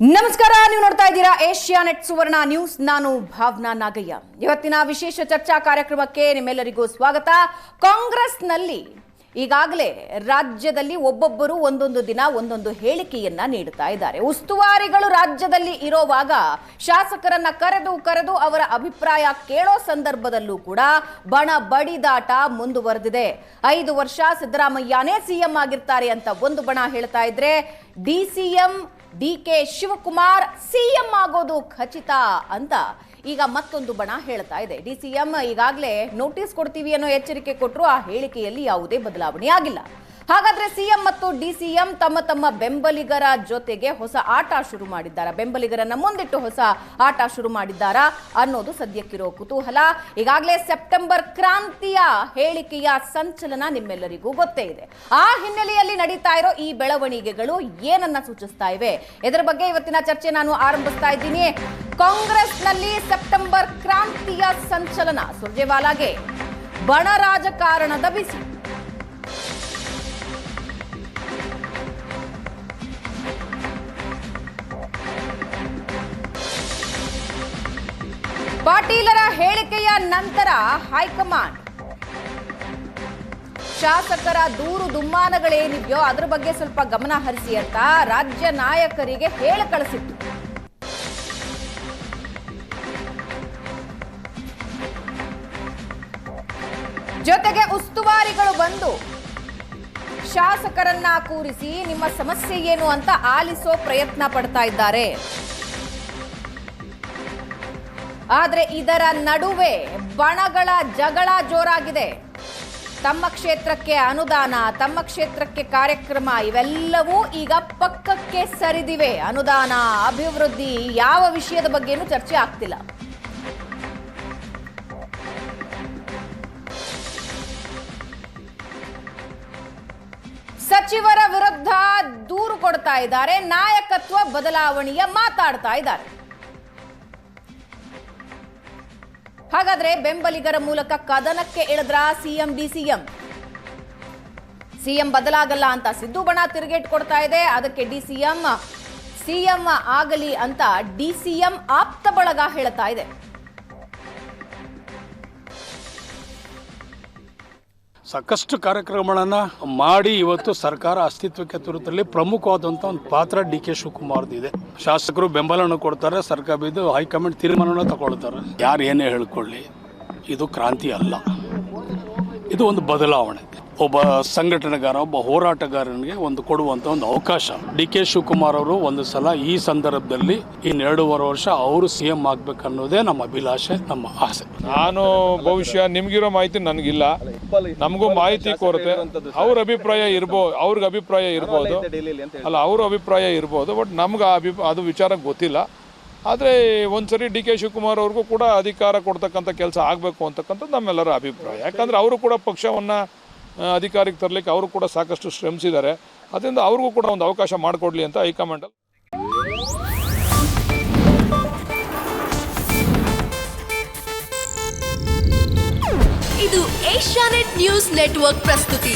ನಮಸ್ಕಾರ, ನೀವು ನೋಡ್ತಾ ಇದ್ದೀರಾ ಏಷ್ಯಾನೆಟ್ ಸುವರ್ಣ ನ್ಯೂಸ್. ನಾನು ಭಾವನಾ ನಾಗಯ್ಯ. ಇವತ್ತಿನ ವಿಶೇಷ ಚರ್ಚಾ ಕಾರ್ಯಕ್ರಮಕ್ಕೆ ನಿಮ್ಮೆಲ್ಲರಿಗೂ ಸ್ವಾಗತ. ಕಾಂಗ್ರೆಸ್ನಲ್ಲಿ ಈಗಾಗಲೇ ರಾಜ್ಯದಲ್ಲಿ ಒಬ್ಬೊಬ್ಬರು ಒಂದೊಂದು ದಿನ ಒಂದೊಂದು ಹೇಳಿಕೆಯನ್ನ ನೀಡುತ್ತಾ ಇದ್ದಾರೆ. ಉಸ್ತುವಾರಿಗಳು ರಾಜ್ಯದಲ್ಲಿ ಇರೋವಾಗ ಶಾಸಕರನ್ನ ಕರೆದು ಅವರ ಅಭಿಪ್ರಾಯ ಕೇಳೋ ಸಂದರ್ಭದಲ್ಲೂ ಕೂಡ ಬಣ ಬಡಿದಾಟ ಮುಂದುವರೆದಿದೆ. 5 ವರ್ಷ ಸಿದ್ದರಾಮಯ್ಯನೇ ಸಿಎಂ ಆಗಿರ್ತಾರೆ ಅಂತ ಒಂದು ಬಣ ಹೇಳ್ತಾ ಇದ್ರೆ, ಡಿಸಿಎಂ ಡಿಕೆ ಶಿವಕುಮಾರ್ ಸಿಎಂ ಆಗೋದು ಖಚಿತ ಅಂತ ಈಗ ಮತ್ತೊಂದು ಬಣ ಹೇಳ್ತಾ ಇದೆ. ಡಿಸಿಎಂ ಈಗಾಗಲೇ ನೋಟಿಸ್ ಕೊಡ್ತೀವಿ ಅನ್ನೋ ಎಚ್ಚರಿಕೆ ಕೊಟ್ಟರು. ಆ ಹೇಳಿಕೆಯಲ್ಲಿ ಯಾವುದೇ ಬದಲಾವಣೆ ಆಗಿಲ್ಲ. ಹಾಗಾದ್ರೆ ಸಿಎಂ ಮತ್ತು ಡಿಸಿಎಂ ತಮ್ಮ ಬೆಂಬಲಿಗರ ಜೊತೆಗೆ ಹೊಸ ಆಟ ಶುರು ಮಾಡಿದ್ದಾರಾ, ಬೆಂಬಲಿಗರನ್ನ ಮುಂದಿಟ್ಟು ಹೊಸ ಆಟ ಶುರು ಮಾಡಿದ್ದಾರಾ ಅನ್ನೋದು ಸದ್ಯಕ್ಕಿರೋ ಕುತೂಹಲ. ಈಗಾಗಲೇ ಸೆಪ್ಟೆಂಬರ್ ಕ್ರಾಂತಿಯ ಹೇಳಿಕೆಯ ಸಂಚಲನ ನಿಮ್ಮೆಲ್ಲರಿಗೂ ಗೊತ್ತೇ ಇದೆ. ಆ ಹಿನ್ನೆಲೆಯಲ್ಲಿ ನಡೀತಾ ಇರೋ ಈ ಬೆಳವಣಿಗೆಗಳು ಏನನ್ನ ಸೂಚಿಸ್ತಾ ಇವೆ, ಇದರ ಬಗ್ಗೆ ಇವತ್ತಿನ ಚರ್ಚೆ ನಾನು ಆರಂಭಿಸ್ತಾ ಇದ್ದೀನಿ. ಕಾಂಗ್ರೆಸ್ನಲ್ಲಿ ಸೆಪ್ಟೆಂಬರ್ ಕ್ರಾಂತಿಯ ಸಂಚಲನ, ಸುರ್ಜೇವಾಲಾಗೆ ಬಣ ರಾಜಕಾರಣದ ಬಿಸಿ. ಪಾಟೀಲರ ಹೇಳಿಕೆಯ ನಂತರ ಹೈಕಮಾಂಡ್ ಶಾಸಕರ ದೂರು ದುಮ್ಮಾನಗಳೇನಿದೆಯೋ ಅದರ ಬಗ್ಗೆ ಸ್ವಲ್ಪ ಗಮನ ಹರಿಸಿ ಅಂತ ರಾಜ್ಯ ನಾಯಕರಿಗೆ ಹೇಳಿ ಕಳಿಸಿತ್ತು. ಜೊತೆಗೆ ಉಸ್ತುವಾರಿಗಳು ಬಂದು ಶಾಸಕರನ್ನ ಕೂರಿಸಿ ನಿಮ್ಮ ಸಮಸ್ಯೆ ಏನು ಅಂತ ಆಲಿಸೋ ಪ್ರಯತ್ನ ಪಡ್ತಾ ಇದ್ದಾರೆ. ಆದ್ರೆ ಇದರ ನಡುವೆ ಬಣಗಳ ಜಗಳ ಜೋರಾಗಿದೆ. ತಮ್ಮ ಕ್ಷೇತ್ರಕ್ಕೆ ಅನುದಾನ, ತಮ್ಮ ಕ್ಷೇತ್ರಕ್ಕೆ ಕಾರ್ಯಕ್ರಮ ಇವೆಲ್ಲವೂ ಈಗ ಪಕ್ಕಕ್ಕೆ ಸರಿದಿವೆ. ಅನುದಾನ, ಅಭಿವೃದ್ಧಿ ಯಾವ ವಿಷಯದ ಬಗ್ಗೆನೂ ಚರ್ಚೆ ಆಗ್ತಿಲ್ಲ. ಸಚಿವರ ವಿರುದ್ಧ ದೂರು ಕೊಡ್ತಾ ಇದ್ದಾರೆ, ನಾಯಕತ್ವ ಬದಲಾವಣೆಯ ಮಾತಾಡ್ತಾ ಇದ್ದಾರೆ. ಹಾಗಾದ್ರೆ ಬೆಂಬಲಿಗರ ಮೂಲಕ ಕದನಕ್ಕೆ ಇಳಿದ್ರ ಸಿಎಂ ಡಿಸಿಎಂ. ಸಿಎಂ ಬದಲಾಗಲ್ಲ ಅಂತ ಸಿದ್ದು ಬಣ ತಿರುಗೇಟ್ ಕೊಡ್ತಾ ಇದೆ. ಅದಕ್ಕೆ ಡಿಸಿಎಂ ಸಿಎಂ ಆಗಲಿ ಅಂತ ಡಿಸಿಎಂ ಆಪ್ತ ಬಳಗ ಹೇಳ್ತಾ ಇದೆ. ಸಾಕಷ್ಟು ಕಾರ್ಯಕ್ರಮಗಳನ್ನು ಮಾಡಿ ಇವತ್ತು ಸರ್ಕಾರ ಅಸ್ತಿತ್ವಕ್ಕೆ ತರುತ್ತಲ್ಲಿ ಪ್ರಮುಖವಾದಂಥ ಒಂದು ಪಾತ್ರ ಡಿ ಕೆ ಶಿವಕುಮಾರ್ದಿದೆ. ಶಾಸಕರು ಬೆಂಬಲವನ್ನು ಕೊಡ್ತಾರೆ, ಸರ್ಕಾರ ಬಿದ್ದು ಹೈಕಮಾಂಡ್ ತೀರ್ಮಾನವನ್ನು ತಗೊಳ್ತಾರೆ. ಯಾರು ಏನೇ ಹೇಳ್ಕೊಳ್ಳಿ, ಇದು ಕ್ರಾಂತಿ ಅಲ್ಲ, ಇದು ಒಂದು ಬದಲಾವಣೆ. ಒಬ್ಬ ಸಂಘಟನೆಗಾರ, ಒಬ್ಬ ಹೋರಾಟಗಾರನಿಗೆ ಒಂದು ಕೊಡುವಂಥ ಒಂದು ಅವಕಾಶ. ಡಿ ಕೆ ಶಿವಕುಮಾರ್ ಅವರು ಒಂದು ಸಲ ಈ ಸಂದರ್ಭದಲ್ಲಿ 2.5 ವರ್ಷ ಅವರು ಸಿಎಂ ಆಗ್ಬೇಕನ್ನೋದೇ ನಮ್ಮ ಅಭಿಲಾಷೆ, ನಮ್ಮ ಆಸೆ. ನಾನು ಭವಿಷ್ಯ ನಿಮ್ಗಿರೋ ಮಾಹಿತಿ ನನಗಿಲ್ಲ, ನಮಗೂ ಮಾಹಿತಿ ಕೊರತೆ. ಅವ್ರ ಅಭಿಪ್ರಾಯ ಇರ್ಬೋದು, ಅವ್ರಿಗೆ ಅಭಿಪ್ರಾಯ ಇರ್ಬೋದು, ಅಲ್ಲ ಅವ್ರ ಅಭಿಪ್ರಾಯ ಇರ್ಬೋದು, ಬಟ್ ನಮ್ಗೆ ಅದು ವಿಚಾರ ಗೊತ್ತಿಲ್ಲ. ಆದರೆ ಒಂದ್ಸರಿ ಡಿ ಕೆ ಶಿವಕುಮಾರ್ ಅವ್ರಿಗೂ ಕೂಡ ಅಧಿಕಾರ ಕೊಡ್ತಕ್ಕಂಥ ಕೆಲಸ ಆಗಬೇಕು ಅಂತಕ್ಕಂಥದ್ದು ನಮ್ಮೆಲ್ಲರ ಅಭಿಪ್ರಾಯ. ಯಾಕಂದರೆ ಅವರು ಕೂಡ ಪಕ್ಷವನ್ನು ಅಧಿಕಾರಕ್ಕೆ ತರಲಿಕ್ಕೆ ಅವರು ಕೂಡ ಸಾಕಷ್ಟು ಶ್ರಮಿಸಿದ್ದಾರೆ. ಅದರಿಂದ ಅವ್ರಿಗೂ ಕೂಡ ಒಂದು ಅವಕಾಶ ಮಾಡಿಕೊಡ್ಲಿ ಅಂತ ಹೈಕಮಾಂಡ್. ಇದು ಏಷ್ಯಾನೆಟ್ ನ್ಯೂಸ್ ನೆಟ್ವರ್ಕ್ ಪ್ರಸ್ತುತಿ.